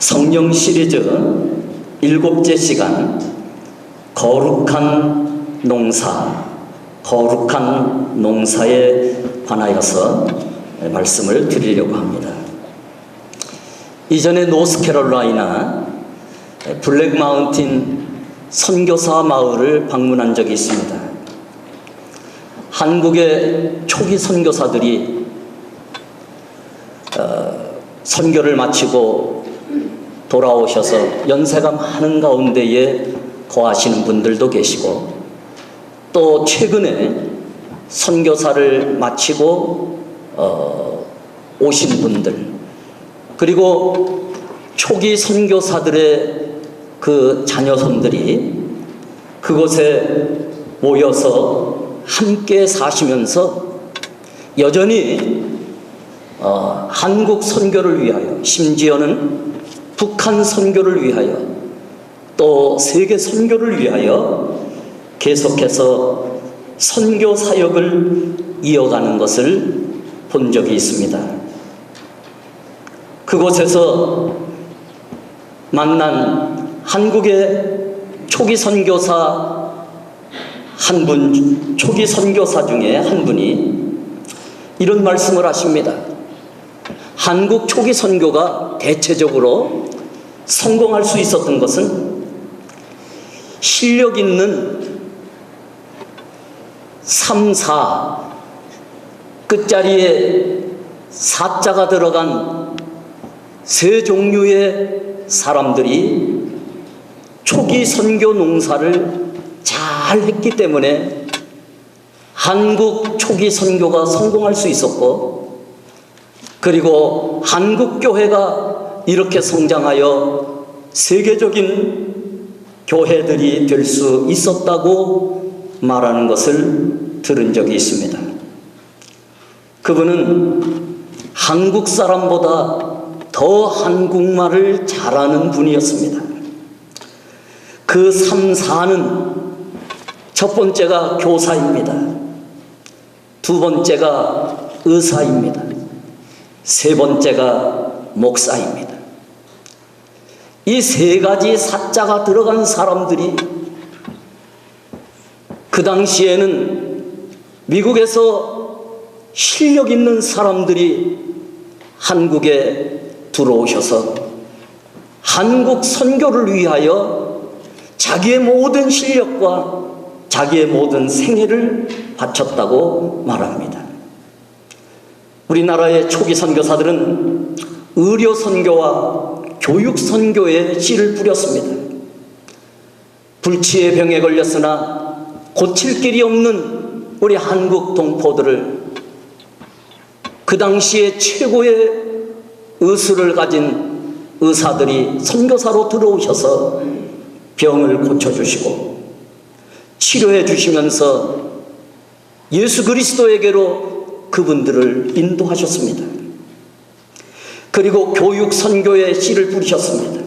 성령 시리즈 7째 시간 거룩한 농사, 거룩한 농사에 관하여서 말씀을 드리려고 합니다. 이전에 노스캐롤라이나 블랙마운틴 선교사 마을을 방문한 적이 있습니다. 한국의 초기 선교사들이 선교를 마치고 돌아오셔서 연세가 많은 가운데에 거하시는 분들도 계시고, 또 최근에 선교사를 마치고 오신 분들, 그리고 초기 선교사들의 그 자녀손들이 그곳에 모여서 함께 사시면서 여전히 한국 선교를 위하여, 심지어는 북한 선교를 위하여, 또 세계 선교를 위하여 계속해서 선교 사역을 이어가는 것을 본 적이 있습니다. 그곳에서 만난 한국의 초기 선교사 초기 선교사 중에 한 분이 이런 말씀을 하십니다. 한국 초기 선교가 대체적으로 성공할 수 있었던 것은 실력 있는 3, 4 끝자리에 4자가 들어간 세 종류의 사람들이 초기 선교 농사를 잘 했기 때문에 한국 초기 선교가 성공할 수 있었고, 그리고 한국 교회가 이렇게 성장하여 세계적인 교회들이 될 수 있었다고 말하는 것을 들은 적이 있습니다. 그분은 한국 사람보다 더 한국말을 잘하는 분이었습니다. 그 3, 4는 첫 번째가 교사입니다. 두 번째가 의사입니다. 세 번째가 목사입니다. 이 세 가지 사자가 들어간 사람들이 그 당시에는 미국에서 실력 있는 사람들이 한국에 들어오셔서 한국 선교를 위하여 자기의 모든 실력과 자기의 모든 생애를 바쳤다고 말합니다. 우리나라의 초기 선교사들은 의료 선교와 교육 선교에 씨를 뿌렸습니다. 불치의 병에 걸렸으나 고칠 길이 없는 우리 한국 동포들을 그 당시에 최고의 의술을 가진 의사들이 선교사로 들어오셔서 병을 고쳐주시고 치료해 주시면서 예수 그리스도에게로 그분들을 인도하셨습니다. 그리고 교육 선교에 씨를 뿌리셨습니다.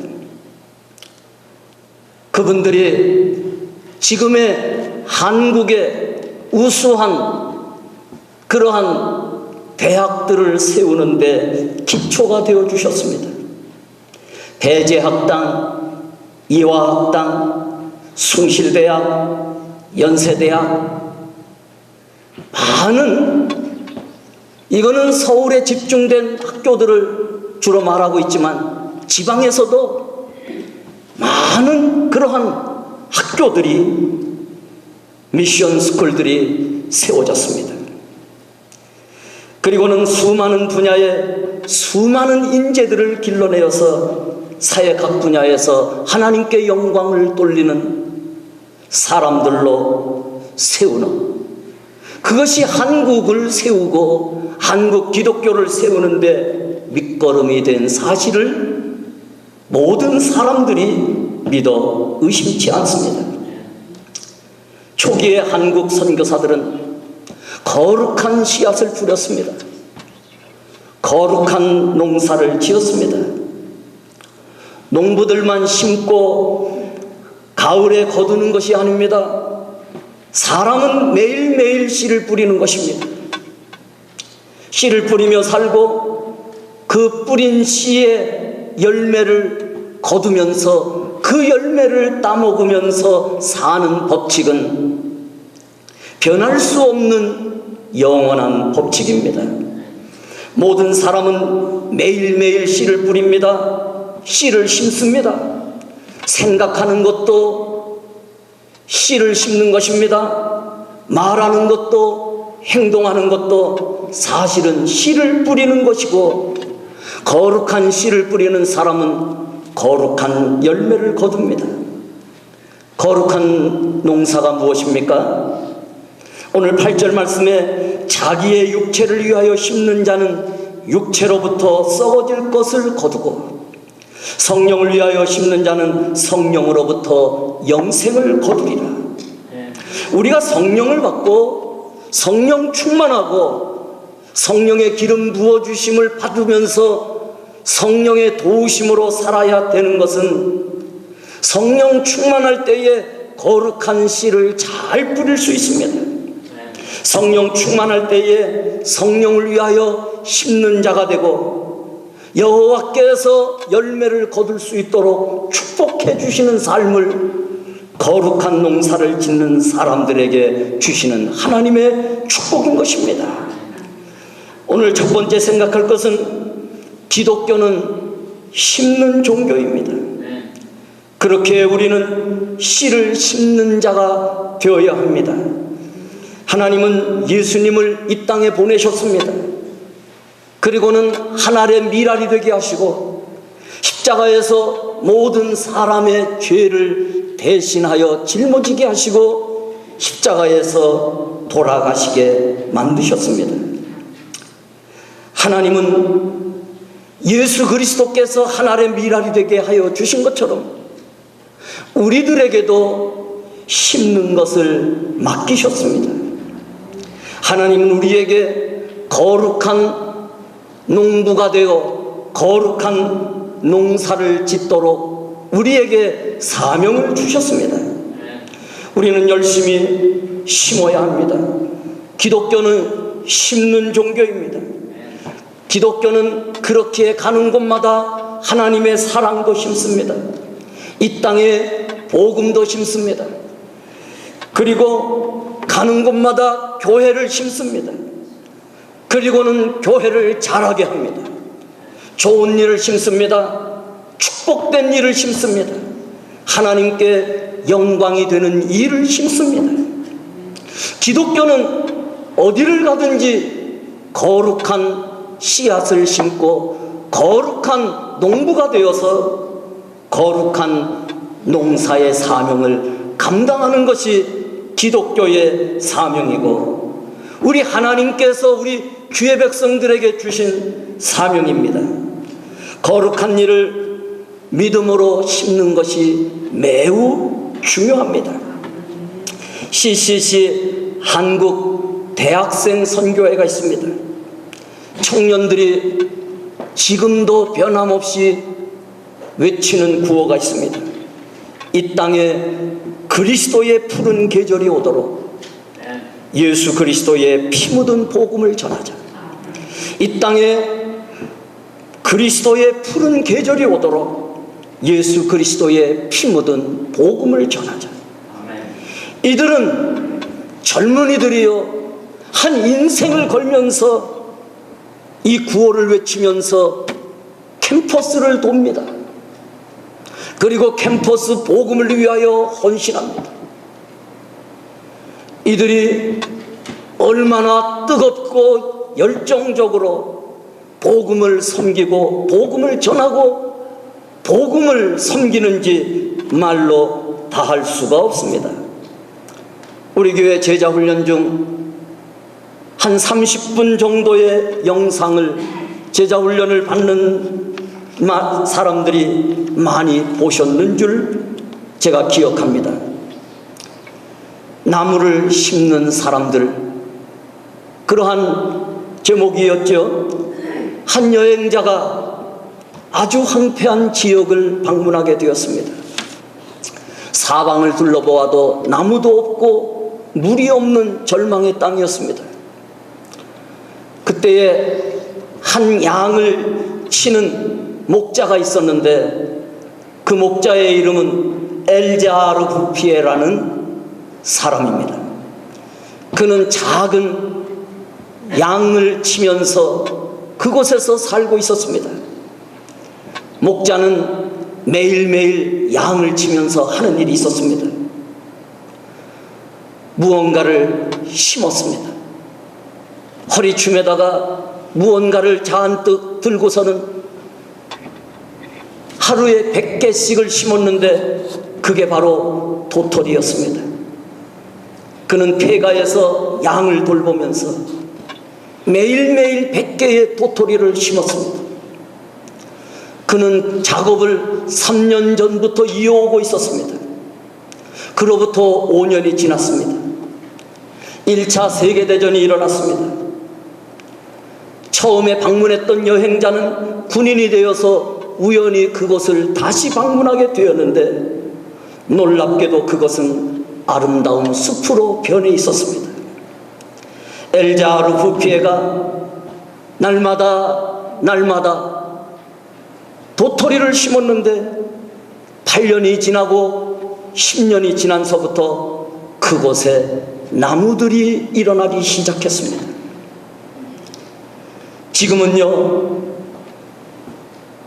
그분들이 지금의 한국의 우수한 그러한 대학들을 세우는데 기초가 되어 주셨습니다. 배재학당, 이화학당, 숭실대학, 연세대학, 많은, 이거는 서울에 집중된 학교들을 주로 말하고 있지만 지방에서도 많은 그러한 학교들이, 미션 스쿨들이 세워졌습니다. 그리고는 수많은 분야에 수많은 인재들을 길러내어서 사회 각 분야에서 하나님께 영광을 돌리는 사람들로 세우는, 그것이 한국을 세우고 한국 기독교를 세우는데 밑거름이 된 사실을 모든 사람들이 믿어 의심치 않습니다. 초기의 한국 선교사들은 거룩한 씨앗을 뿌렸습니다. 거룩한 농사를 지었습니다. 농부들만 심고 가을에 거두는 것이 아닙니다. 사람은 매일매일 씨를 뿌리는 것입니다. 씨를 뿌리며 살고 그 뿌린 씨의 열매를 거두면서 그 열매를 따먹으면서 사는 법칙은 변할 수 없는 영원한 법칙입니다. 모든 사람은 매일매일 씨를 뿌립니다. 씨를 심습니다. 생각하는 것도 씨를 심는 것입니다. 말하는 것도 행동하는 것도 사실은 씨를 뿌리는 것이고, 거룩한 씨를 뿌리는 사람은 거룩한 열매를 거둡니다. 거룩한 농사가 무엇입니까? 오늘 8절 말씀에 자기의 육체를 위하여 심는 자는 육체로부터 썩어질 것을 거두고, 성령을 위하여 심는 자는 성령으로부터 영생을 거두리라. 우리가 성령을 받고 성령 충만하고 성령의 기름 부어주심을 받으면서 성령의 도우심으로 살아야 되는 것은, 성령 충만할 때에 거룩한 씨를 잘 뿌릴 수 있습니다. 성령 충만할 때에 성령을 위하여 심는 자가 되고, 여호와께서 열매를 거둘 수 있도록 축복해 주시는 삶을 거룩한 농사를 짓는 사람들에게 주시는 하나님의 축복인 것입니다. 오늘 첫 번째 생각할 것은 기독교는 심는 종교입니다. 그렇게 우리는 씨를 심는 자가 되어야 합니다. 하나님은 예수님을 이 땅에 보내셨습니다. 그리고는 하늘의 미랄이 되게 하시고 십자가에서 모든 사람의 죄를 대신하여 짊어지게 하시고 십자가에서 돌아가시게 만드셨습니다. 하나님은 예수 그리스도께서 하늘의 미랄이 되게 하여 주신 것처럼 우리들에게도 심는 것을 맡기셨습니다. 하나님은 우리에게 거룩한 농부가 되어 거룩한 농사를 짓도록 우리에게 사명을 주셨습니다. 우리는 열심히 심어야 합니다. 기독교는 심는 종교입니다. 기독교는 그렇게 가는 곳마다 하나님의 사랑도 심습니다. 이 땅에 복음도 심습니다. 그리고 가는 곳마다 교회를 심습니다. 그리고는 교회를 자라게 합니다. 좋은 일을 심습니다. 축복된 일을 심습니다. 하나님께 영광이 되는 일을 심습니다. 기독교는 어디를 가든지 거룩한 씨앗을 심고 거룩한 농부가 되어서 거룩한 농사의 사명을 감당하는 것이 기독교의 사명이고 우리 하나님께서 우리 주의 백성들에게 주신 사명입니다. 거룩한 일을 믿음으로 심는 것이 매우 중요합니다. CCC 한국 대학생 선교회가 있습니다. 청년들이 지금도 변함없이 외치는 구호가 있습니다. 이 땅에 그리스도의 푸른 계절이 오도록 예수 그리스도의 피 묻은 복음을 전하자. 이 땅에 그리스도의 푸른 계절이 오도록 예수 그리스도의 피 묻은 복음을 전하자. 이들은 젊은이들이요 한 인생을 걸면서 이 구호를 외치면서 캠퍼스를 돕니다. 그리고 캠퍼스 복음을 위하여 헌신합니다. 이들이 얼마나 뜨겁고 열정적으로 복음을 섬기고 복음을 전하고 복음을 섬기는지 말로 다할 수가 없습니다. 우리 교회 제자훈련 중 한 30분 정도의 영상을 제자훈련을 받는 사람들이 많이 보셨는 줄 제가 기억합니다. 나무를 심는 사람들, 그러한 제목이었죠. 한 여행자가 아주 황폐한 지역을 방문하게 되었습니다. 사방을 둘러보아도 나무도 없고 물이 없는 절망의 땅이었습니다. 그때에 한 양을 치는 목자가 있었는데 그 목자의 이름은 엘자르후피에라는 사람입니다. 그는 작은 양을 치면서 그곳에서 살고 있었습니다. 목자는 매일매일 양을 치면서 하는 일이 있었습니다. 무언가를 심었습니다. 허리춤에다가 무언가를 잔뜩 들고서는 하루에 100개씩을 심었는데 그게 바로 도토리였습니다. 그는 폐가에서 양을 돌보면서 매일매일 100개의 도토리를 심었습니다. 그는 작업을 3년 전부터 이어오고 있었습니다. 그로부터 5년이 지났습니다. 1차 세계대전이 일어났습니다. 처음에 방문했던 여행자는 군인이 되어서 우연히 그곳을 다시 방문하게 되었는데 놀랍게도 그것은 아름다운 숲으로 변해 있었습니다. 엘자르후피에가 날마다 도토리를 심었는데 8년이 지나고 10년이 지난서부터 그곳에 나무들이 일어나기 시작했습니다. 지금은요,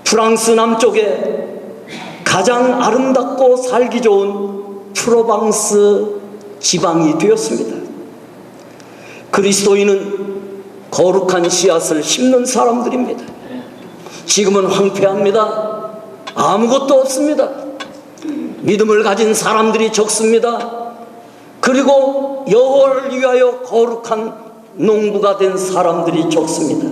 프랑스 남쪽에 가장 아름답고 살기 좋은 프로방스 지방이 되었습니다. 그리스도인은 거룩한 씨앗을 심는 사람들입니다. 지금은 황폐합니다. 아무것도 없습니다. 믿음을 가진 사람들이 적습니다. 그리고 여호와를 위하여 거룩한 농부가 된 사람들이 적습니다.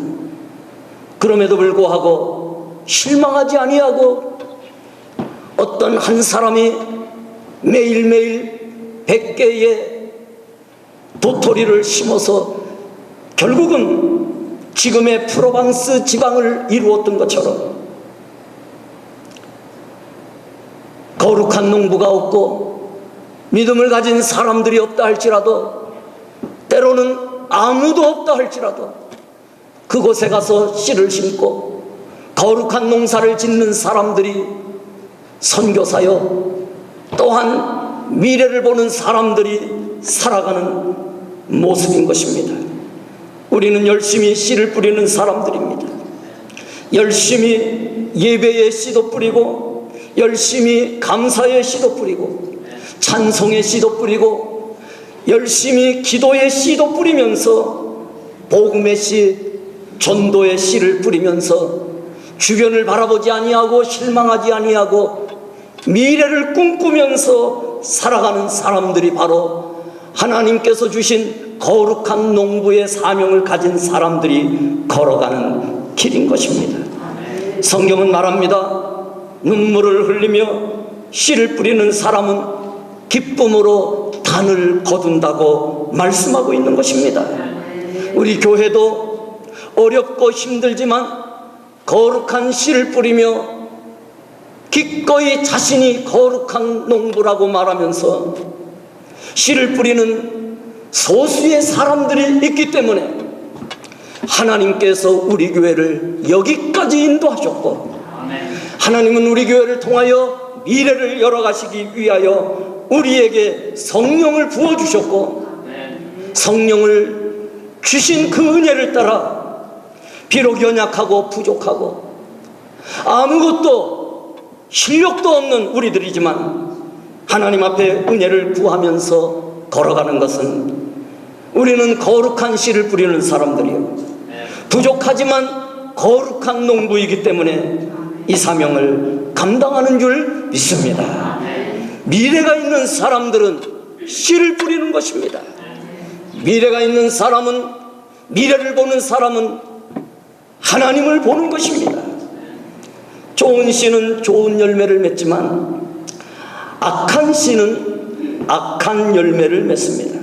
그럼에도 불구하고 실망하지 아니하고 어떤 한 사람이 매일매일 100개의 도토리를 심어서 결국은 지금의 프로방스 지방을 이루었던 것처럼 거룩한 농부가 없고 믿음을 가진 사람들이 없다 할지라도, 때로는 아무도 없다 할지라도 그곳에 가서 씨를 심고 거룩한 농사를 짓는 사람들이 선교사여, 또한 미래를 보는 사람들이 살아가는 모습인 것입니다. 우리는 열심히 씨를 뿌리는 사람들입니다. 열심히 예배의 씨도 뿌리고, 열심히 감사의 씨도 뿌리고, 찬송의 씨도 뿌리고, 열심히 기도의 씨도 뿌리면서 복음의 씨, 전도의 씨를 뿌리면서 주변을 바라보지 아니하고 실망하지 아니하고 미래를 꿈꾸면서 살아가는 사람들이 바로 하나님께서 주신 거룩한 농부의 사명을 가진 사람들이 걸어가는 길인 것입니다. 성경은 말합니다. 눈물을 흘리며 씨를 뿌리는 사람은 기쁨으로 단을 거둔다고 말씀하고 있는 것입니다. 우리 교회도 어렵고 힘들지만 거룩한 씨를 뿌리며 기꺼이 자신이 거룩한 농부라고 말하면서 씨를 뿌리는 소수의 사람들이 있기 때문에 하나님께서 우리 교회를 여기까지 인도하셨고, 하나님은 우리 교회를 통하여 미래를 열어가시기 위하여 우리에게 성령을 부어주셨고, 성령을 주신 그 은혜를 따라 비록 연약하고 부족하고 아무것도 실력도 없는 우리들이지만 하나님 앞에 은혜를 구하면서 걸어가는 것은, 우리는 거룩한 씨를 뿌리는 사람들이요, 부족하지만 거룩한 농부이기 때문에 이 사명을 감당하는 줄 믿습니다. 미래가 있는 사람들은 씨를 뿌리는 것입니다. 미래가 있는 사람은, 미래를 보는 사람은 하나님을 보는 것입니다. 좋은 씨는 좋은 열매를 맺지만 악한 씨는 악한 열매를 맺습니다.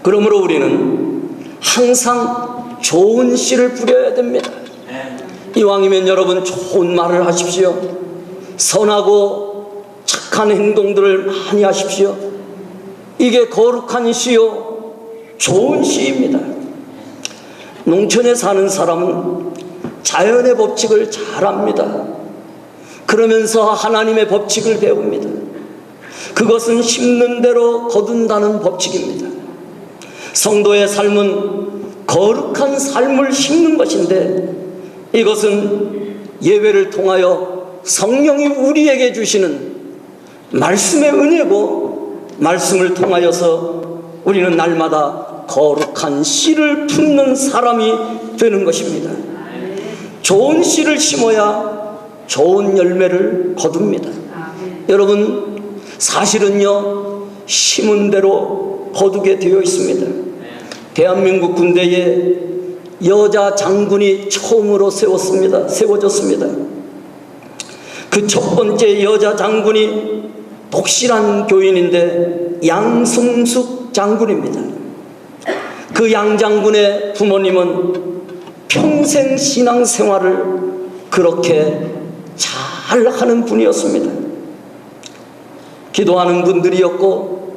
그러므로 우리는 항상 좋은 씨를 뿌려야 됩니다. 이왕이면 여러분 좋은 말을 하십시오. 선하고 착한 행동들을 많이 하십시오. 이게 거룩한 씨요, 좋은 씨입니다. 농촌에 사는 사람은 자연의 법칙을 잘 압니다. 그러면서 하나님의 법칙을 배웁니다. 그것은 심는 대로 거둔다는 법칙입니다. 성도의 삶은 거룩한 삶을 심는 것인데, 이것은 예배를 통하여 성령이 우리에게 주시는 말씀의 은혜고, 말씀을 통하여서 우리는 날마다 거룩한 씨를 품는 사람이 되는 것입니다. 좋은 씨를 심어야 좋은 열매를 거둡니다. 여러분, 사실은요, 심은 대로 거두게 되어 있습니다. 대한민국 군대에 여자 장군이 처음으로 세워졌습니다. 그 첫 번째 여자 장군이 독실한 교인인데 양승숙 장군입니다. 그 양 장군의 부모님은 평생 신앙생활을 그렇게 잘 하는 분이었습니다. 기도하는 분들이었고,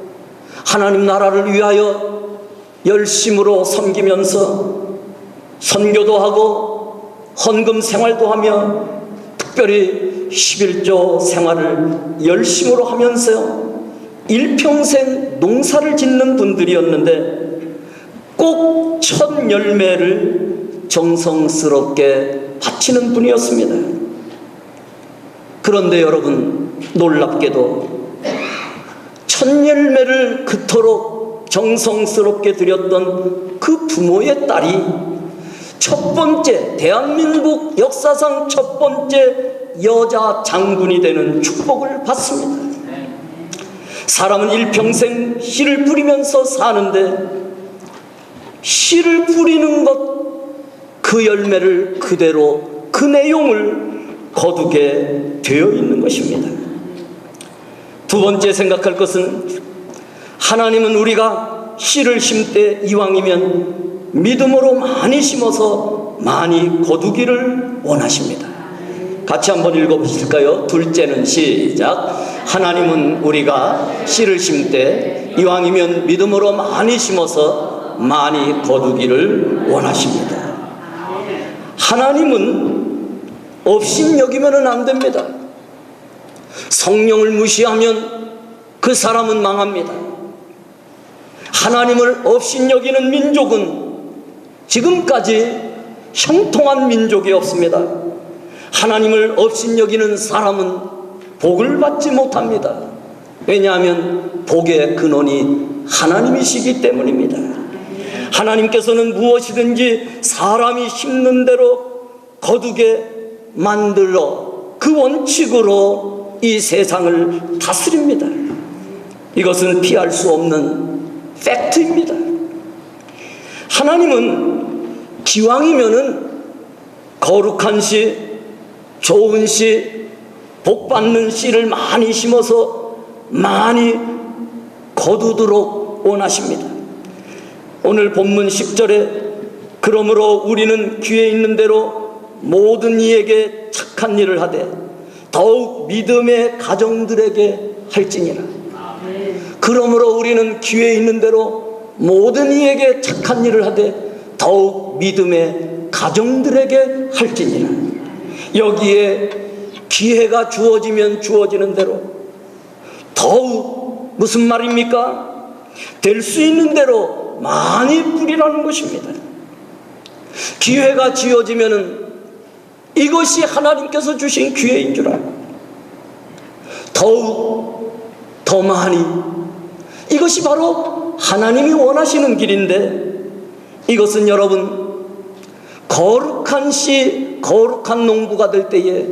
하나님 나라를 위하여 열심으로 섬기면서 선교도 하고 헌금 생활도 하며, 특별히 11조 생활을 열심으로 하면서 일평생 농사를 짓는 분들이었는데, 꼭 첫 열매를 정성스럽게 바치는 분이었습니다. 그런데 여러분, 놀랍게도 첫 열매를 그토록 정성스럽게 드렸던 그 부모의 딸이 첫 번째, 대한민국 역사상 첫 번째 여자 장군이 되는 축복을 받습니다. 사람은 일평생 씨를 뿌리면서 사는데, 씨를 뿌리는 것, 그 열매를 그대로, 그 내용을 거두게 되어 있는 것입니다. 두 번째 생각할 것은, 하나님은 우리가 씨를 심때 이왕이면 믿음으로 많이 심어서 많이 거두기를 원하십니다. 같이 한번 읽어보실까요? 둘째는 시작. 하나님은 우리가 씨를 심때 이왕이면 믿음으로 많이 심어서 많이 거두기를 원하십니다. 하나님은 업신여기면 안 됩니다. 성령을 무시하면 그 사람은 망합니다. 하나님을 업신여기는 민족은 지금까지 형통한 민족이 없습니다. 하나님을 업신여기는 사람은 복을 받지 못합니다. 왜냐하면 복의 근원이 하나님이시기 때문입니다. 하나님께서는 무엇이든지 사람이 심는 대로 거두게 만들어 그 원칙으로 이 세상을 다스립니다. 이것은 피할 수 없는 팩트입니다. 하나님은 기왕이면은 거룩한 씨, 좋은 씨, 복받는 씨를 많이 심어서 많이 거두도록 원하십니다. 오늘 본문 10절에 그러므로 우리는 귀에 있는 대로 모든 이에게 착한 일을 하되 더욱 믿음의 가정들에게 할지니라. 그러므로 우리는 귀에 있는 대로 모든 이에게 착한 일을 하되 더욱 믿음의 가정들에게 할지니라. 여기에 기회가 주어지면 주어지는 대로 더욱, 무슨 말입니까? 될 수 있는 대로 많이 뿌리라는 것입니다. 기회가 지어지면은 이것이 하나님께서 주신 기회인 줄 알고 더욱 더 많이, 이것이 바로 하나님이 원하시는 길인데, 이것은 여러분 거룩한 씨, 거룩한 농부가 될 때에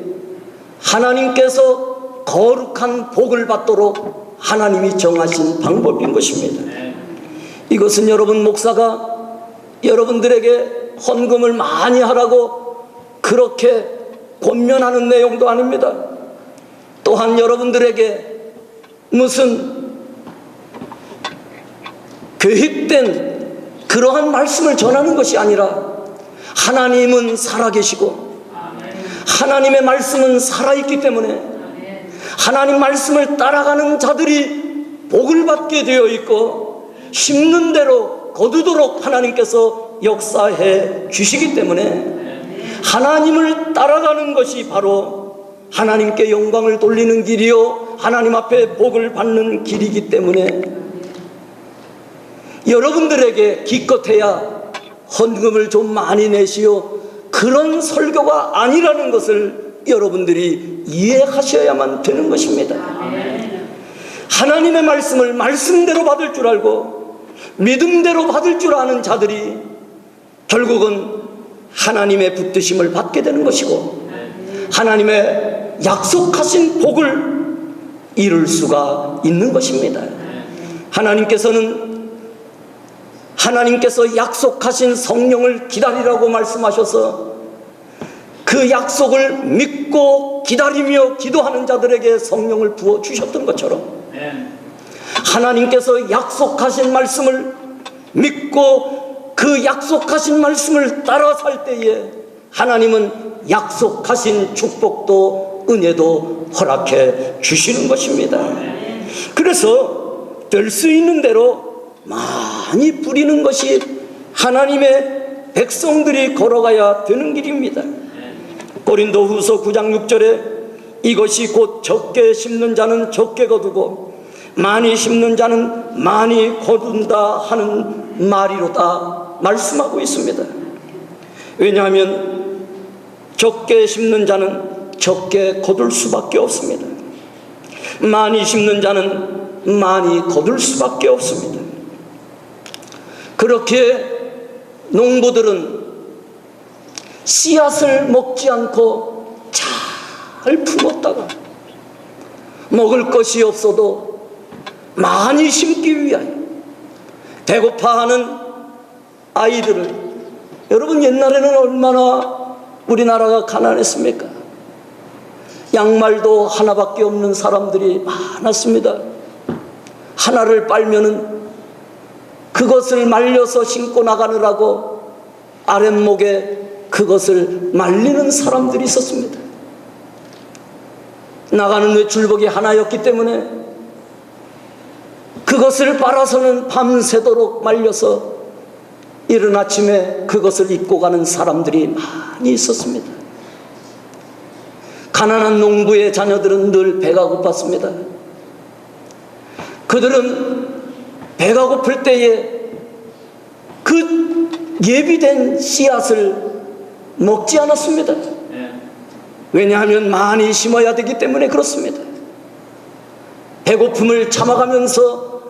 하나님께서 거룩한 복을 받도록 하나님이 정하신 방법인 것입니다. 이것은 여러분, 목사가 여러분들에게 헌금을 많이 하라고 그렇게 권면하는 내용도 아닙니다. 또한 여러분들에게 무슨 계획된 그러한 말씀을 전하는 것이 아니라, 하나님은 살아계시고 하나님의 말씀은 살아있기 때문에 하나님 말씀을 따라가는 자들이 복을 받게 되어 있고, 심는 대로 거두도록 하나님께서 역사해 주시기 때문에 하나님을 따라가는 것이 바로 하나님께 영광을 돌리는 길이요 하나님 앞에 복을 받는 길이기 때문에 여러분들에게 기껏해야 헌금을 좀 많이 내시오 그런 설교가 아니라는 것을 여러분들이 이해하셔야만 되는 것입니다. 하나님의 말씀을 말씀대로 받을 줄 알고 믿음대로 받을 줄 아는 자들이 결국은 하나님의 붙드심을 받게 되는 것이고 하나님의 약속하신 복을 이룰 수가 있는 것입니다. 하나님께서 약속하신 성령을 기다리라고 말씀하셔서 그 약속을 믿고 기다리며 기도하는 자들에게 성령을 부어주셨던 것처럼 하나님께서 약속하신 말씀을 믿고 그 약속하신 말씀을 따라 살 때에 하나님은 약속하신 축복도 은혜도 허락해 주시는 것입니다. 그래서 될 수 있는 대로 많이 부리는 것이 하나님의 백성들이 걸어가야 되는 길입니다. 고린도후서 9장 6절에 이것이 곧 적게 심는 자는 적게 거두고 많이 심는 자는 많이 거둔다 하는 말이로다 말씀하고 있습니다. 왜냐하면 적게 심는 자는 적게 거둘 수밖에 없습니다. 많이 심는 자는 많이 거둘 수밖에 없습니다. 그렇게 농부들은 씨앗을 먹지 않고 잘 품었다가 먹을 것이 없어도 많이 심기 위하여 배고파하는 아이들을, 여러분 옛날에는 얼마나 우리나라가 가난했습니까? 양말도 하나밖에 없는 사람들이 많았습니다. 하나를 빨면은 그것을 말려서 신고 나가느라고 아랫목에 그것을 말리는 사람들이 있었습니다. 나가는 외출복이 하나였기 때문에 그것을 빨아서는 밤새도록 말려서 이른 아침에 그것을 입고 가는 사람들이 많이 있었습니다. 가난한 농부의 자녀들은 늘 배가 고팠습니다. 그들은 배가 고플 때에 그 예비된 씨앗을 먹지 않았습니다. 왜냐하면 많이 심어야 되기 때문에 그렇습니다. 배고픔을 참아가면서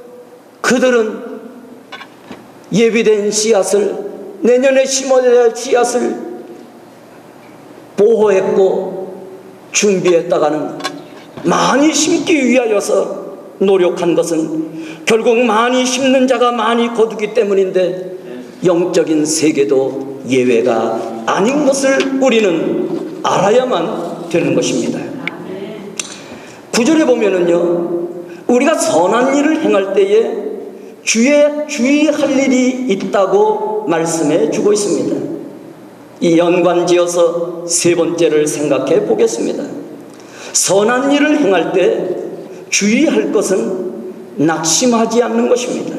그들은 예비된 씨앗을, 내년에 심어야 할 씨앗을 보호했고 준비했다가는 많이 심기 위하여서 노력한 것은 결국 많이 심는 자가 많이 거두기 때문인데 영적인 세계도 예외가 아닌 것을 우리는 알아야만 되는 것입니다. 9절에 보면은요, 우리가 선한 일을 행할 때에 주의할 일이 있다고 말씀해 주고 있습니다. 이 연관지어서 세 번째를 생각해 보겠습니다. 선한 일을 행할 때 주의할 것은 낙심하지 않는 것입니다.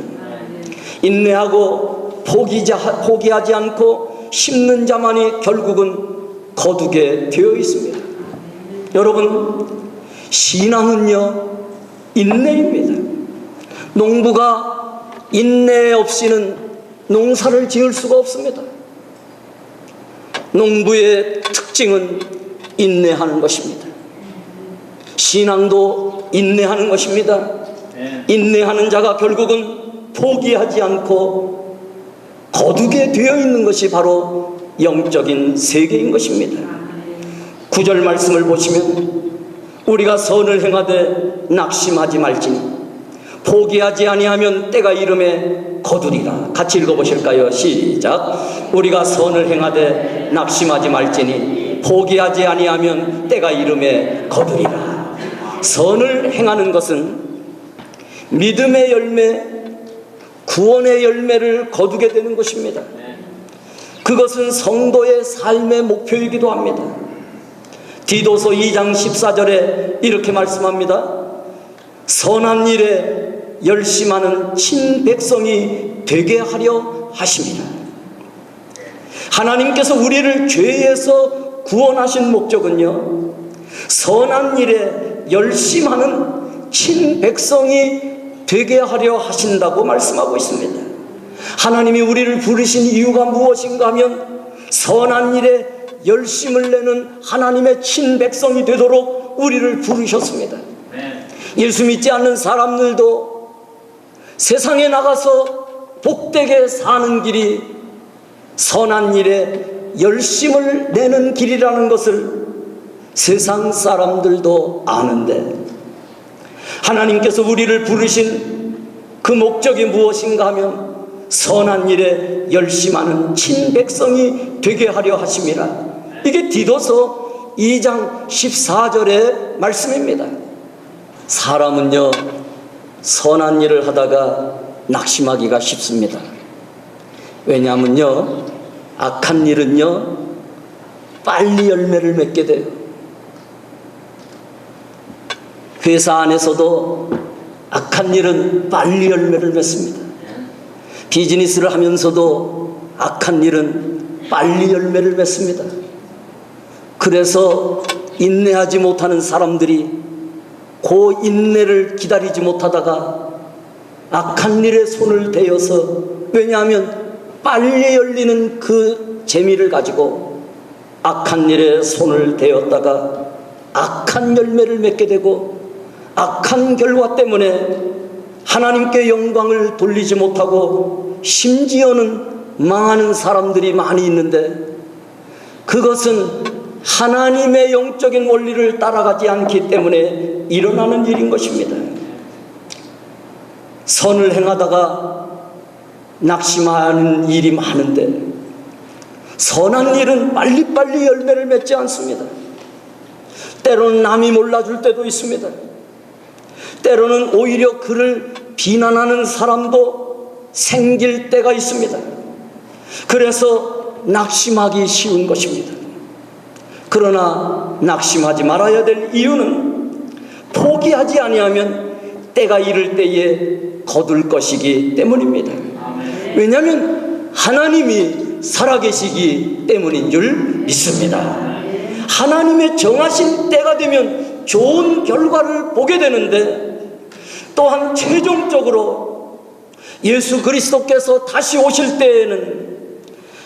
인내하고 포기하지 않고 심는 자만이 결국은 거두게 되어 있습니다. 여러분, 신앙은요 인내입니다. 농부가 인내 없이는 농사를 지을 수가 없습니다. 농부의 특징은 인내하는 것입니다. 신앙도 인내하는 것입니다. 인내하는 자가 결국은 포기하지 않고 거두게 되어 있는 것이 바로 영적인 세계인 것입니다. 9절 말씀을 보시면 우리가 선을 행하되 낙심하지 말지니 포기하지 아니하면 때가 이름에 거두리라. 같이 읽어보실까요? 시작. 우리가 선을 행하되 낙심하지 말지니 포기하지 아니하면 때가 이름에 거두리라. 선을 행하는 것은 믿음의 열매, 구원의 열매를 거두게 되는 것입니다. 그것은 성도의 삶의 목표이기도 합니다. 디도서 2장 14절에 이렇게 말씀합니다. 선한 일에 열심하는 친백성이 되게 하려 하십니다. 하나님께서 우리를 죄에서 구원하신 목적은요, 선한 일에 열심하는 친백성이 되게 하려 하신다고 말씀하고 있습니다. 하나님이 우리를 부르신 이유가 무엇인가 하면 선한 일에 열심을 내는 하나님의 친백성이 되도록 우리를 부르셨습니다. 예수 믿지 않는 사람들도 세상에 나가서 복되게 사는 길이 선한 일에 열심을 내는 길이라는 것을 세상 사람들도 아는데, 하나님께서 우리를 부르신 그 목적이 무엇인가 하면 선한 일에 열심하는 친백성이 되게 하려 하심이라. 이게 디도서 2장 14절의 말씀입니다. 사람은요, 선한 일을 하다가 낙심하기가 쉽습니다. 왜냐하면요, 악한 일은요 빨리 열매를 맺게 돼요. 회사 안에서도 악한 일은 빨리 열매를 맺습니다. 비즈니스를 하면서도 악한 일은 빨리 열매를 맺습니다. 그래서 인내하지 못하는 사람들이 그 인내를 기다리지 못하다가 악한 일에 손을 대어서, 왜냐하면 빨리 열리는 그 재미를 가지고 악한 일에 손을 대었다가 악한 열매를 맺게 되고, 악한 결과 때문에 하나님께 영광을 돌리지 못하고 심지어는 망하는 사람들이 많이 있는데, 그것은 하나님의 영적인 원리를 따라가지 않기 때문에 일어나는 일인 것입니다. 선을 행하다가 낙심하는 일이 많은데, 선한 일은 빨리빨리 열매를 맺지 않습니다. 때로는 남이 몰라줄 때도 있습니다. 때로는 오히려 그를 비난하는 사람도 생길 때가 있습니다. 그래서 낙심하기 쉬운 것입니다. 그러나 낙심하지 말아야 될 이유는 포기하지 아니하면 때가 이를 때에 거둘 것이기 때문입니다. 왜냐하면 하나님이 살아계시기 때문인 줄 믿습니다. 하나님의 정하신 때가 되면 좋은 결과를 보게 되는데, 또한 최종적으로 예수 그리스도께서 다시 오실 때에는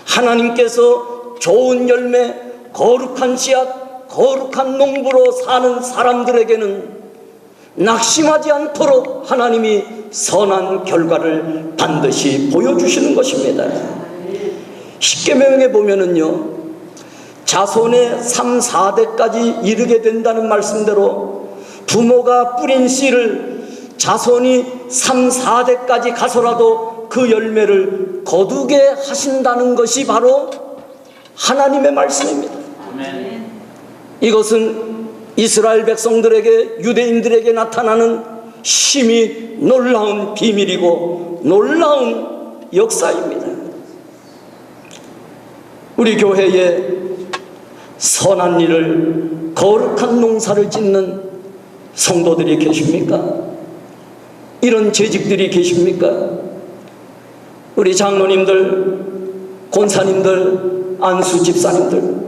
하나님께서 좋은 열매, 거룩한 씨앗, 거룩한 농부로 사는 사람들에게는 낙심하지 않도록 하나님이 선한 결과를 반드시 보여주시는 것입니다. 십계명에 보면은요, 자손의 3, 4대까지 이르게 된다는 말씀대로 부모가 뿌린 씨를 자손이 3, 4대까지 가서라도 그 열매를 거두게 하신다는 것이 바로 하나님의 말씀입니다. 이것은 이스라엘 백성들에게, 유대인들에게 나타나는 심히 놀라운 비밀이고 놀라운 역사입니다. 우리 교회에 선한 일을, 거룩한 농사를 짓는 성도들이 계십니까? 이런 재직들이 계십니까? 우리 장로님들, 권사님들, 안수 집사님들,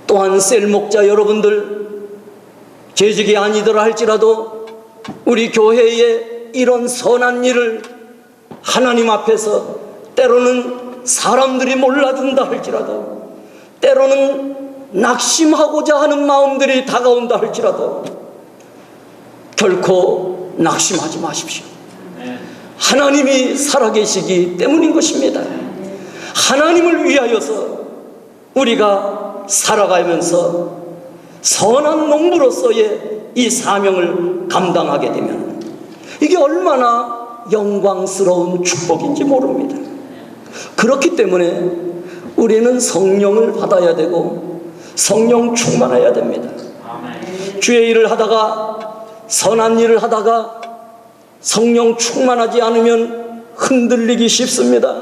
또한 셀 목자 여러분들, 재직이 아니더라 할지라도 우리 교회에 이런 선한 일을 하나님 앞에서, 때로는 사람들이 몰라준다 할지라도, 때로는 낙심하고자 하는 마음들이 다가온다 할지라도 결코 낙심하지 마십시오. 하나님이 살아계시기 때문인 것입니다. 하나님을 위하여서 우리가 살아가면서 선한 농부로서의 이 사명을 감당하게 되면 이게 얼마나 영광스러운 축복인지 모릅니다. 그렇기 때문에 우리는 성령을 받아야 되고 성령 충만해야 됩니다. 주의 일을 하다가, 선한 일을 하다가 성령 충만하지 않으면 흔들리기 쉽습니다.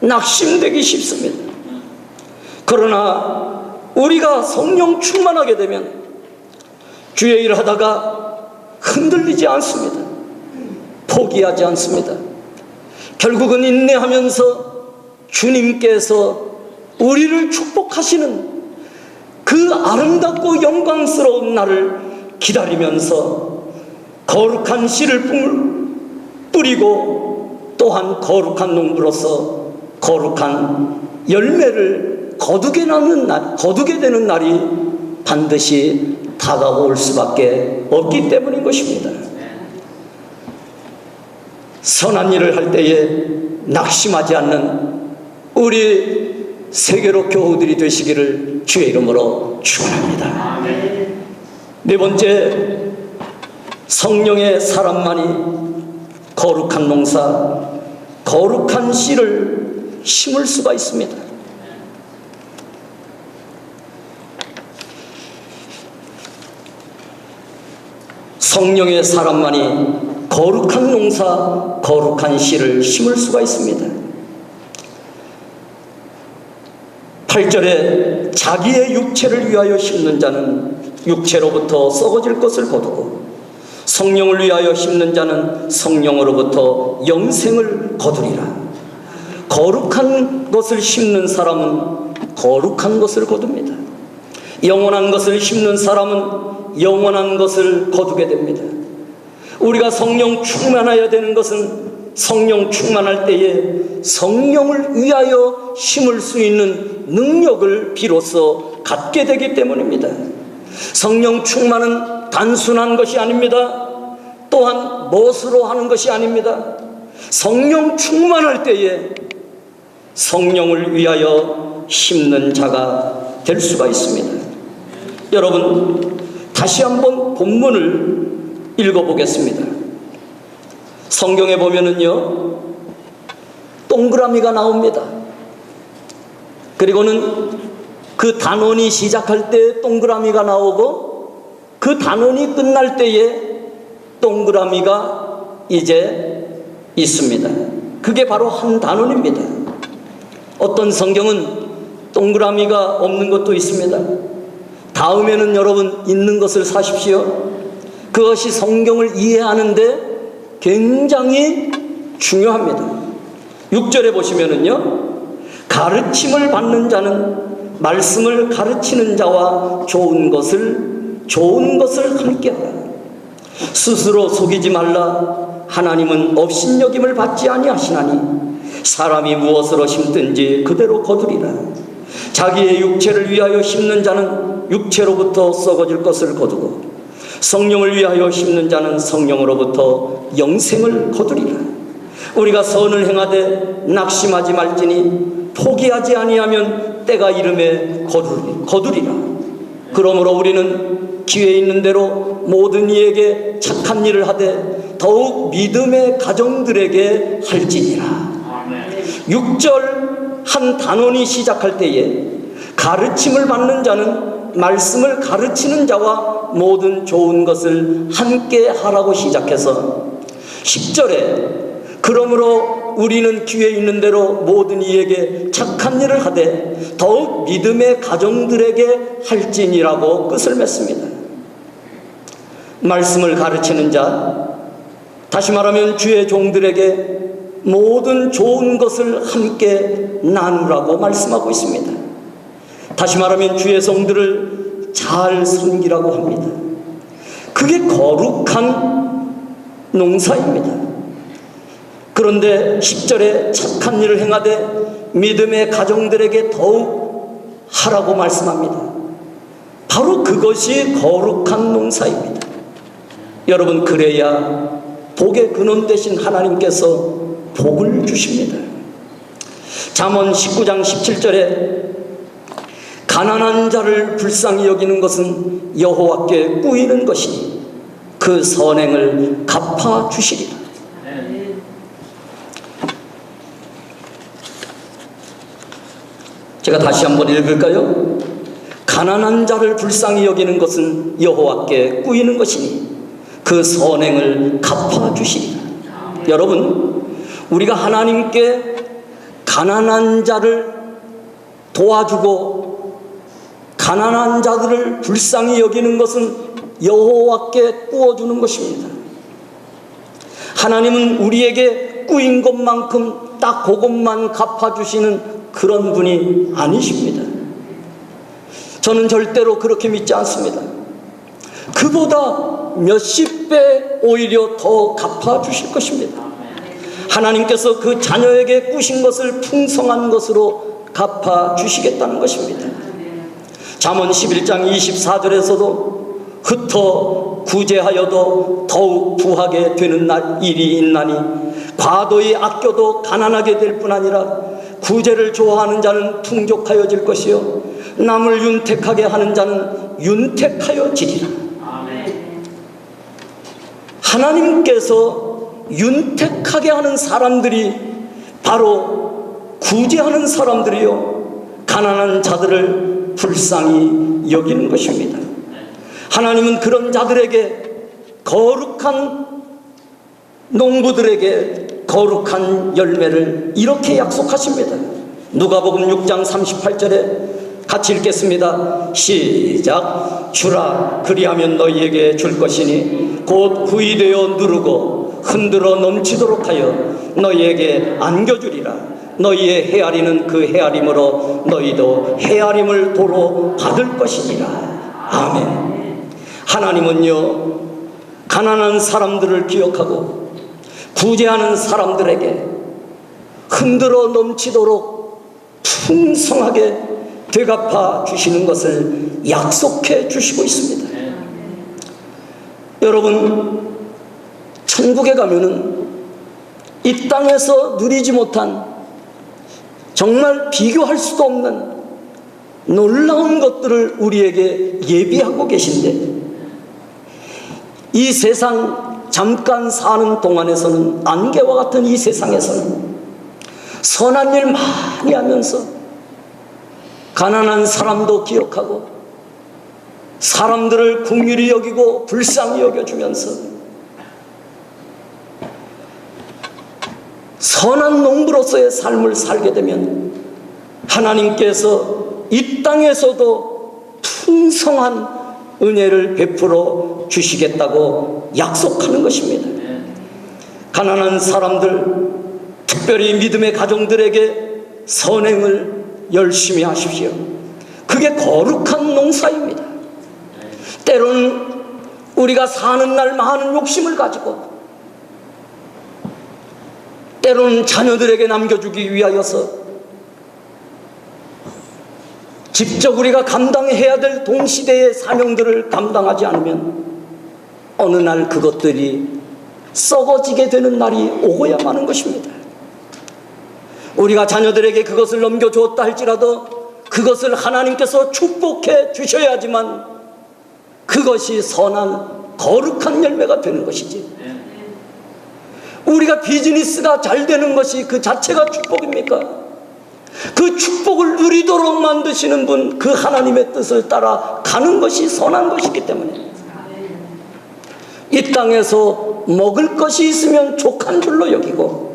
낙심되기 쉽습니다. 그러나 우리가 성령 충만하게 되면 주의 일을 하다가 흔들리지 않습니다. 포기하지 않습니다. 결국은 인내하면서 주님께서 우리를 축복하시는 그 아름답고 영광스러운 날을 기다리면서 거룩한 씨를 뿌리고 또한 거룩한 농부로서 거룩한 열매를 거두게 되는 날이 반드시 다가올 수밖에 없기 때문인 것입니다. 선한 일을 할 때에 낙심하지 않는 우리 세계로 교우들이 되시기를 주의 이름으로 축원합니다. 네 번째, 성령의 사람만이 거룩한 농사, 거룩한 씨를 심을 수가 있습니다. 성령의 사람만이 거룩한 농사, 거룩한 씨를 심을 수가 있습니다. 8절에 자기의 육체를 위하여 심는 자는 육체로부터 썩어질 것을 거두고 성령을 위하여 심는 자는 성령으로부터 영생을 거두리라. 거룩한 것을 심는 사람은 거룩한 것을 거둡니다. 영원한 것을 심는 사람은 영원한 것을 거두게 됩니다. 우리가 성령 충만해야 되는 것은 성령 충만할 때에 성령을 위하여 심을 수 있는 능력을 비로소 갖게 되기 때문입니다. 성령 충만은 단순한 것이 아닙니다. 또한 멋으로 하는 것이 아닙니다. 성령 충만할 때에 성령을 위하여 심는 자가 될 수가 있습니다. 여러분, 다시 한번 본문을 읽어보겠습니다. 성경에 보면은요, 동그라미가 나옵니다. 그리고는 그 단원이 시작할 때 동그라미가 나오고 그 단원이 끝날 때에 동그라미가 이제 있습니다. 그게 바로 한 단원입니다. 어떤 성경은 동그라미가 없는 것도 있습니다. 다음에는 여러분 있는 것을 사십시오. 그것이 성경을 이해하는데 굉장히 중요합니다. 6절에 보시면은요, 가르침을 받는 자는 말씀을 가르치는 자와 좋은 것을 함께하라. 스스로 속이지 말라. 하나님은 업신여김을 받지 아니하시나니 사람이 무엇으로 심든지 그대로 거두리라. 자기의 육체를 위하여 심는 자는 육체로부터 썩어질 것을 거두고 성령을 위하여 심는 자는 성령으로부터 영생을 거두리라. 우리가 선을 행하되 낙심하지 말지니 포기하지 아니하면 때가 이름에 거두리라. 그러므로 우리는 기회 있는 대로 모든 이에게 착한 일을 하되 더욱 믿음의 가정들에게 할지니라. 6절 한 단원이 시작할 때에 가르침을 받는 자는 말씀을 가르치는 자와 모든 좋은 것을 함께 하라고 시작해서 10절에 그러므로 우리는 기회 있는 대로 모든 이에게 착한 일을 하되 더욱 믿음의 가정들에게 할지니라고 끝을 맺습니다. 말씀을 가르치는 자, 다시 말하면 주의 종들에게 모든 좋은 것을 함께 나누라고 말씀하고 있습니다. 다시 말하면 주의 성들을 잘 섬기라고 합니다. 그게 거룩한 농사입니다. 그런데 10절에 착한 일을 행하되 믿음의 가정들에게 더욱 하라고 말씀합니다. 바로 그것이 거룩한 농사입니다. 여러분, 그래야 복의 근원 되신 하나님께서 복을 주십니다. 잠언 19장 17절에 가난한 자를 불쌍히 여기는 것은 여호와께 꾸이는 것이니 그 선행을 갚아 주시리라. 제가 다시 한번 읽을까요? 가난한 자를 불쌍히 여기는 것은 여호와께 꾸이는 것이니 그 선행을 갚아 주시리라. 여러분, 우리가 하나님께 가난한 자를 도와주고 가난한 자들을 불쌍히 여기는 것은 여호와께 꾸어주는 것입니다. 하나님은 우리에게 꾸인 것만큼 딱 그것만 갚아주시는 그런 분이 아니십니다. 저는 절대로 그렇게 믿지 않습니다. 그보다 몇십 배 오히려 더 갚아주실 것입니다. 하나님께서 그 자녀에게 꾸신 것을 풍성한 것으로 갚아주시겠다는 것입니다. 잠언 11장 24절에서도 흩어 구제하여도 더욱 부하게 되는 일이 있나니 과도히 아껴도 가난하게 될 뿐 아니라 구제를 좋아하는 자는 풍족하여질 것이요 남을 윤택하게 하는 자는 윤택하여지리라. 하나님께서 윤택하게 하는 사람들이 바로 구제하는 사람들이요 가난한 자들을 불쌍히 여기는 것입니다. 하나님은 그런 자들에게 거룩한 농부들에게 거룩한 열매를 이렇게 약속하십니다. 누가복음 6장 38절에 같이 읽겠습니다. 시작. 주라 그리하면 너희에게 줄 것이니 곧 구이되어 누르고 흔들어 넘치도록 하여 너희에게 안겨주리라. 너희의 헤아리는 그 헤아림으로 너희도 헤아림을 도로 받을 것이니라. 아멘. 하나님은요 가난한 사람들을 기억하고 구제하는 사람들에게 흔들어 넘치도록 풍성하게 되갚아 주시는 것을 약속해 주시고 있습니다. 여러분, 천국에 가면은 이 땅에서 누리지 못한 정말 비교할 수도 없는 놀라운 것들을 우리에게 예비하고 계신데, 이 세상 잠깐 사는 동안에서는, 안개와 같은 이 세상에서는 선한 일 많이 하면서 가난한 사람도 기억하고 사람들을 긍휼히 여기고 불쌍히 여겨주면서 선한 농부로서의 삶을 살게 되면 하나님께서 이 땅에서도 풍성한 은혜를 베풀어 주시겠다고 약속하는 것입니다. 가난한 사람들, 특별히 믿음의 가정들에게 선행을 열심히 하십시오. 그게 거룩한 농사입니다. 때로는 우리가 사는 날 많은 욕심을 가지고, 때로는 자녀들에게 남겨주기 위하여서 직접 우리가 감당해야 될 동시대의 사명들을 감당하지 않으면 어느 날 그것들이 썩어지게 되는 날이 오고야 마는 것입니다. 우리가 자녀들에게 그것을 넘겨주었다 할지라도 그것을 하나님께서 축복해 주셔야지만 그것이 선한 거룩한 열매가 되는 것이지, 우리가 비즈니스가 잘 되는 것이 그 자체가 축복입니까? 그 축복을 누리도록 만드시는 분, 그 하나님의 뜻을 따라 가는 것이 선한 것이기 때문에 이 땅에서 먹을 것이 있으면 족한 줄로 여기고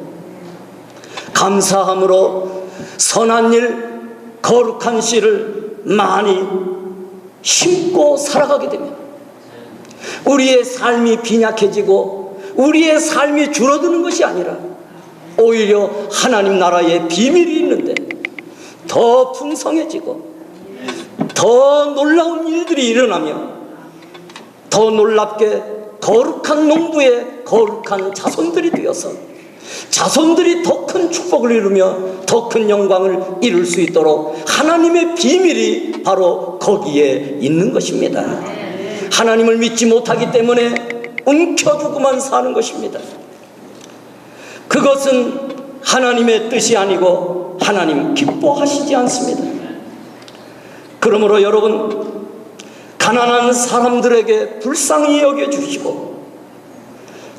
감사함으로 선한 일, 거룩한 씨를 많이 심고 살아가게 되면 우리의 삶이 빈약해지고 우리의 삶이 줄어드는 것이 아니라 오히려 하나님 나라의 비밀이 있는데 더 풍성해지고 더 놀라운 일들이 일어나며 더 놀랍게 거룩한 농부의 거룩한 자손들이 되어서 자손들이 더 큰 축복을 이루며 더 큰 영광을 이룰 수 있도록 하나님의 비밀이 바로 거기에 있는 것입니다. 하나님을 믿지 못하기 때문에 움켜쥐고만 사는 것입니다. 그것은 하나님의 뜻이 아니고 하나님 기뻐하시지 않습니다. 그러므로 여러분, 가난한 사람들에게 불쌍히 여겨주시고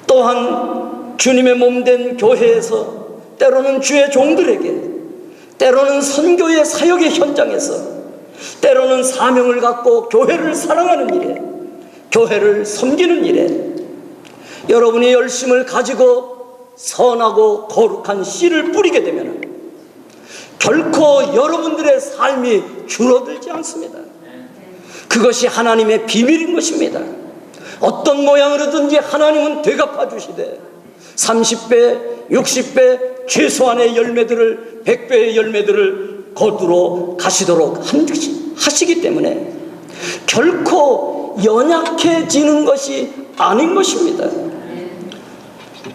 또한 주님의 몸된 교회에서 때로는 주의 종들에게, 때로는 선교의 사역의 현장에서, 때로는 사명을 갖고 교회를 사랑하는 일에, 교회를 섬기는 일에 여러분이 열심을 가지고 선하고 거룩한 씨를 뿌리게 되면 결코 여러분들의 삶이 줄어들지 않습니다. 그것이 하나님의 비밀인 것입니다. 어떤 모양으로든지 하나님은 되갚아 주시되 30배, 60배, 최소한의 열매들을, 100배의 열매들을 거두러 가시도록 하시기 때문에 결코 연약해지는 것이 아닌 것입니다.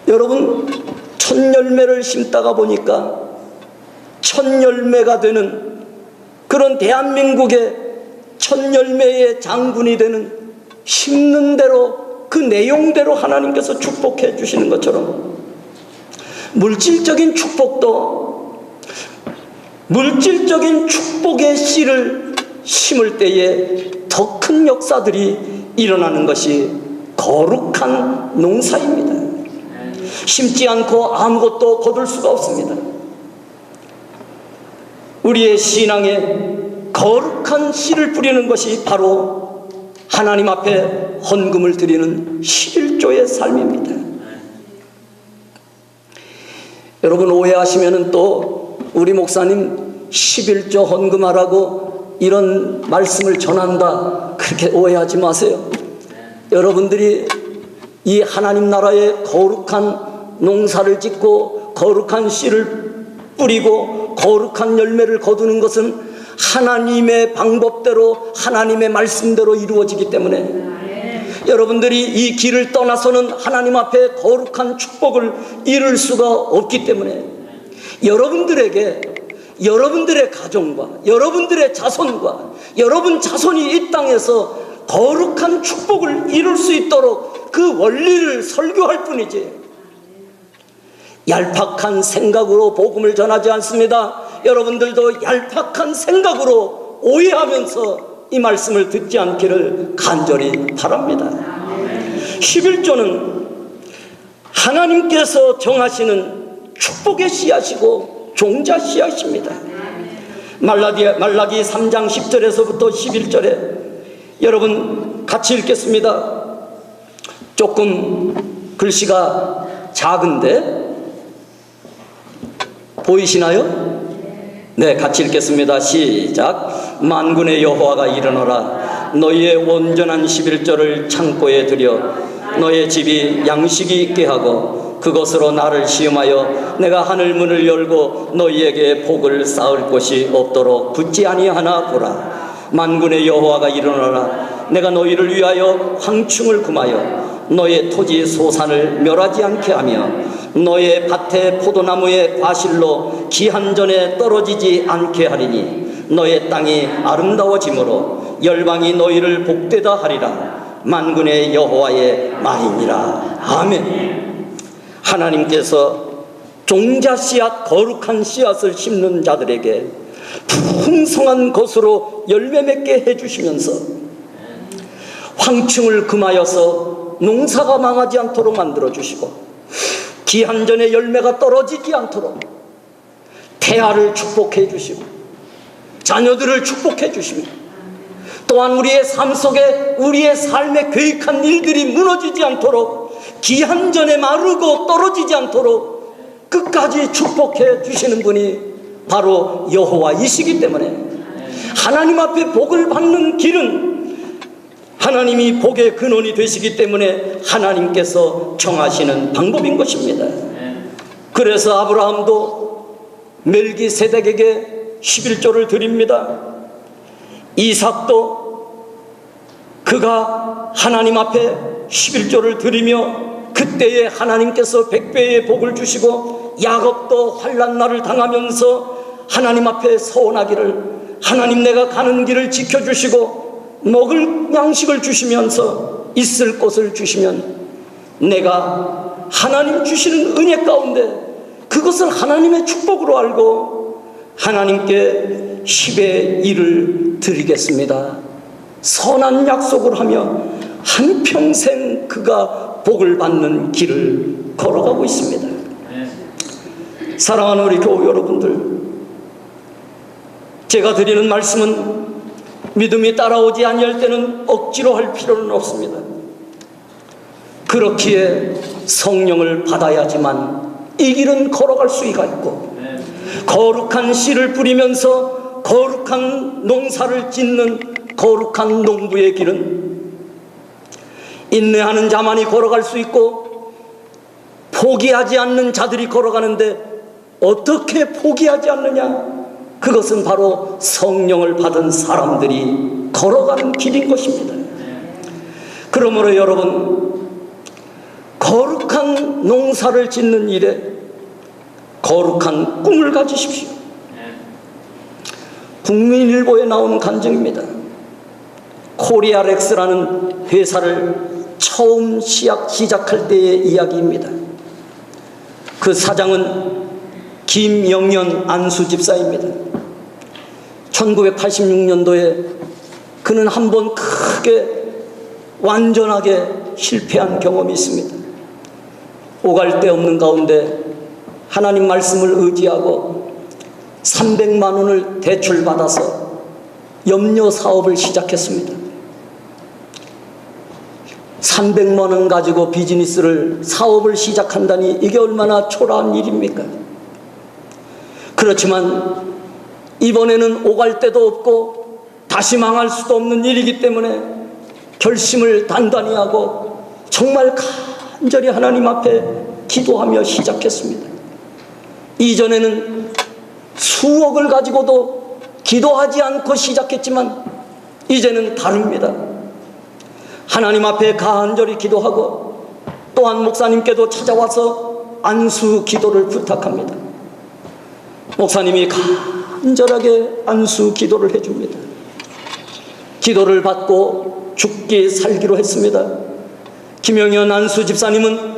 여러분, 첫 열매를 심다가 보니까 첫 열매가 되는 그런 대한민국의 첫 열매의 장군이 되는 심는 대로 그 내용대로 하나님께서 축복해 주시는 것처럼 물질적인 축복도 물질적인 축복의 씨를 심을 때에 더 큰 역사들이 일어나는 것이 거룩한 농사입니다. 심지 않고 아무것도 거둘 수가 없습니다. 우리의 신앙에 거룩한 씨를 뿌리는 것이 바로 하나님 앞에 헌금을 드리는 11조의 삶입니다. 여러분, 오해하시면 또 우리 목사님 11조 헌금하라고 이런 말씀을 전한다, 그렇게 오해하지 마세요. 여러분들이 이 하나님 나라의 거룩한 농사를 짓고 거룩한 씨를 뿌리고 거룩한 열매를 거두는 것은 하나님의 방법대로 하나님의 말씀대로 이루어지기 때문에 여러분들이 이 길을 떠나서는 하나님 앞에 거룩한 축복을 이룰 수가 없기 때문에 여러분들에게 여러분들의 가정과 여러분들의 자손과 여러분 자손이 이 땅에서 거룩한 축복을 이룰 수 있도록 그 원리를 설교할 뿐이지 얄팍한 생각으로 복음을 전하지 않습니다. 여러분들도 얄팍한 생각으로 오해하면서 이 말씀을 듣지 않기를 간절히 바랍니다. 11조는 하나님께서 정하시는 축복의 씨앗이고 종자 씨앗입니다. 말라기 3장 10절에서부터 11절에 여러분 같이 읽겠습니다. 조금 글씨가 작은데 보이시나요? 네, 같이 읽겠습니다. 시작. 만군의 여호와가 일어나라. 너희의 온전한 11조를 창고에 들여 너의 집이 양식이 있게 하고 그것으로 나를 시험하여 내가 하늘 문을 열고 너희에게 복을 쌓을 곳이 없도록 붙지 아니하나 보라. 만군의 여호와가 일어나라. 내가 너희를 위하여 황충을 금하여 너의 토지 소산을 멸하지 않게 하며 너의 밭의 포도나무의 과실로 기한전에 떨어지지 않게 하리니 너의 땅이 아름다워지므로 열방이 너희를 복되다 하리라. 만군의 여호와의 말이니라. 아멘. 하나님께서 종자 씨앗, 거룩한 씨앗을 심는 자들에게 풍성한 것으로 열매 맺게 해주시면서 황충을 금하여서 농사가 망하지 않도록 만들어주시고 기한전에 열매가 떨어지지 않도록 태아를 축복해 주시고 자녀들을 축복해 주시며 또한 우리의 삶 속에 우리의 삶의 계획한 일들이 무너지지 않도록 기한전에 마르고 떨어지지 않도록 끝까지 축복해 주시는 분이 바로 여호와이시기 때문에 하나님 앞에 복을 받는 길은 하나님이 복의 근원이 되시기 때문에 하나님께서 정하시는 방법인 것입니다. 그래서 아브라함도 멜기세덱에게 11조를 드립니다. 이삭도 그가 하나님 앞에 11조를 드리며 그때에 하나님께서 100배의 복을 주시고 야곱도 환난날을 당하면서 하나님 앞에 서원하기를 하나님 내가 가는 길을 지켜주시고 먹을 양식을 주시면서 있을 곳을 주시면 내가 하나님 주시는 은혜 가운데 그것을 하나님의 축복으로 알고 하나님께 10의 1을 드리겠습니다. 선한 약속을 하며 한평생 그가 복을 받는 길을 걸어가고 있습니다. 사랑하는 우리 교우 여러분들, 제가 드리는 말씀은 믿음이 따라오지 아니할 때는 억지로 할 필요는 없습니다. 그렇기에 성령을 받아야지만 이 길은 걸어갈 수가 있고 거룩한 씨를 뿌리면서 거룩한 농사를 짓는 거룩한 농부의 길은 인내하는 자만이 걸어갈 수 있고 포기하지 않는 자들이 걸어가는데 어떻게 포기하지 않느냐? 그것은 바로 성령을 받은 사람들이 걸어가는 길인 것입니다. 그러므로 여러분, 거룩한 농사를 짓는 일에 거룩한 꿈을 가지십시오. 국민일보에 나온 간증입니다. 코리아렉스라는 회사를 처음 시작할 때의 이야기입니다. 그 사장은 김영연 안수 집사입니다. 1986년도에 그는 한번 크게 완전하게 실패한 경험이 있습니다. 오갈 데 없는 가운데 하나님 말씀을 의지하고 300만 원을 대출받아서 염료 사업을 시작했습니다. 300만 원 가지고 사업을 시작한다니 이게 얼마나 초라한 일입니까? 그렇지만 이번에는 오갈 데도 없고 다시 망할 수도 없는 일이기 때문에 결심을 단단히 하고 정말 간절히 하나님 앞에 기도하며 시작했습니다. 이전에는 수억을 가지고도 기도하지 않고 시작했지만 이제는 다릅니다. 하나님 앞에 간절히 기도하고 또한 목사님께도 찾아와서 안수 기도를 부탁합니다. 목사님이 간절하게 안수 기도를 해줍니다. 기도를 받고 죽기 살기로 했습니다. 김영현 안수 집사님은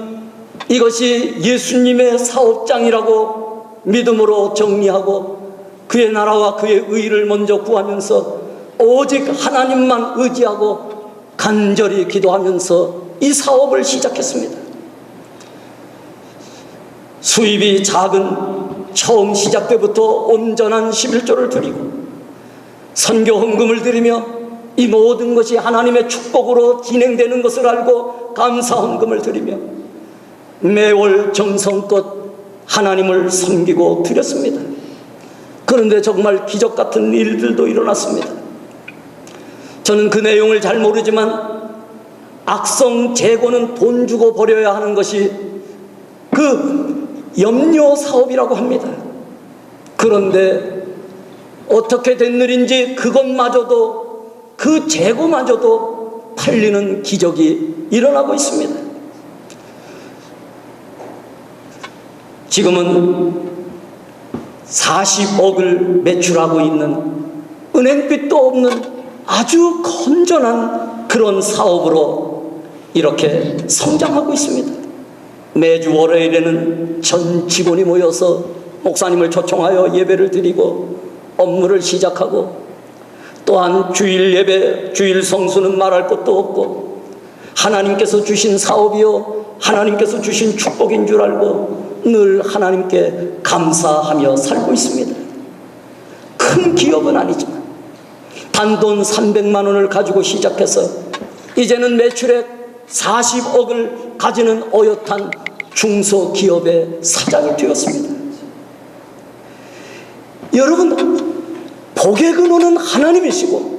이것이 예수님의 사업장이라고 믿음으로 정리하고 그의 나라와 그의 의를 먼저 구하면서 오직 하나님만 의지하고 간절히 기도하면서 이 사업을 시작했습니다. 수입이 작은 처음 시작 때부터 온전한 11조를 드리고 선교 헌금을 드리며 이 모든 것이 하나님의 축복으로 진행되는 것을 알고 감사 헌금을 드리며 매월 정성껏 하나님을 섬기고 드렸습니다. 그런데 정말 기적 같은 일들도 일어났습니다. 저는 그 내용을 잘 모르지만 악성 재고는 돈 주고 버려야 하는 것이 그 염료 사업이라고 합니다. 그런데 어떻게 된 일인지 그것마저도 그 재고마저도 팔리는 기적이 일어나고 있습니다. 지금은 40억을 매출하고 있는 은행빚도 없는 아주 건전한 그런 사업으로 이렇게 성장하고 있습니다. 매주 월요일에는 전 직원이 모여서 목사님을 초청하여 예배를 드리고 업무를 시작하고 또한 주일 예배, 주일 성수는 말할 것도 없고 하나님께서 주신 사업이요 하나님께서 주신 축복인 줄 알고 늘 하나님께 감사하며 살고 있습니다. 큰 기업은 아니지만 단돈 300만 원을 가지고 시작해서 이제는 매출액 40억을 가지는 어엿한 중소기업의 사장이 되었습니다. 여러분, 복의 근원은 하나님이시고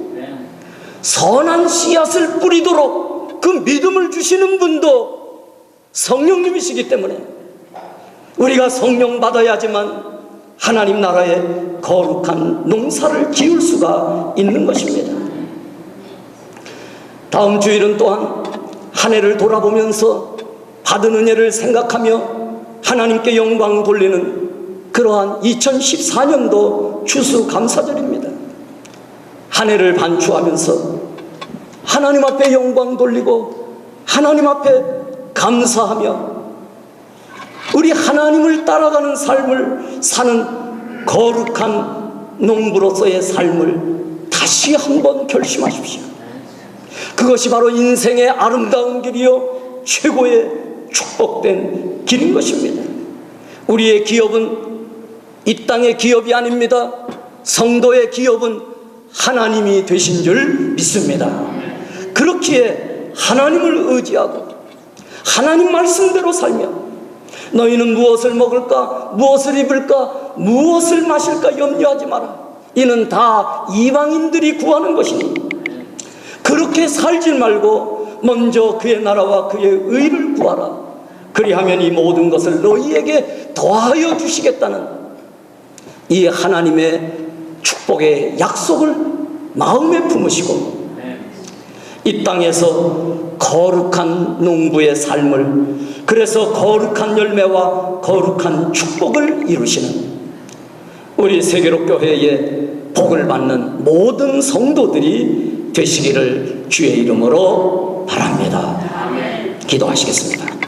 선한 씨앗을 뿌리도록 그 믿음을 주시는 분도 성령님이시기 때문에 우리가 성령 받아야지만 하나님 나라의 거룩한 농사를 지을 수가 있는 것입니다. 다음 주일은 또한 한 해를 돌아보면서 받은 은혜를 생각하며 하나님께 영광 돌리는 그러한 2014년도 추수감사절입니다. 한 해를 반추하면서 하나님 앞에 영광 돌리고 하나님 앞에 감사하며 우리 하나님을 따라가는 삶을 사는 거룩한 농부로서의 삶을 다시 한번 결심하십시오. 그것이 바로 인생의 아름다운 길이요 최고의 축복된 길인 것입니다. 우리의 기업은 이 땅의 기업이 아닙니다. 성도의 기업은 하나님이 되신 줄 믿습니다. 그렇기에 하나님을 의지하고 하나님 말씀대로 살며 너희는 무엇을 먹을까, 무엇을 입을까, 무엇을 마실까 염려하지 마라. 이는 다 이방인들이 구하는 것이니 그렇게 살지 말고 먼저 그의 나라와 그의 의를 구하라. 그리하면 이 모든 것을 너희에게 더하여 주시겠다는 이 하나님의 축복의 약속을 마음에 품으시고 이 땅에서 거룩한 농부의 삶을, 그래서 거룩한 열매와 거룩한 축복을 이루시는 우리 세계로교회의 복을 받는 모든 성도들이 되시기를 주의 이름으로 바랍니다. 기도하시겠습니다.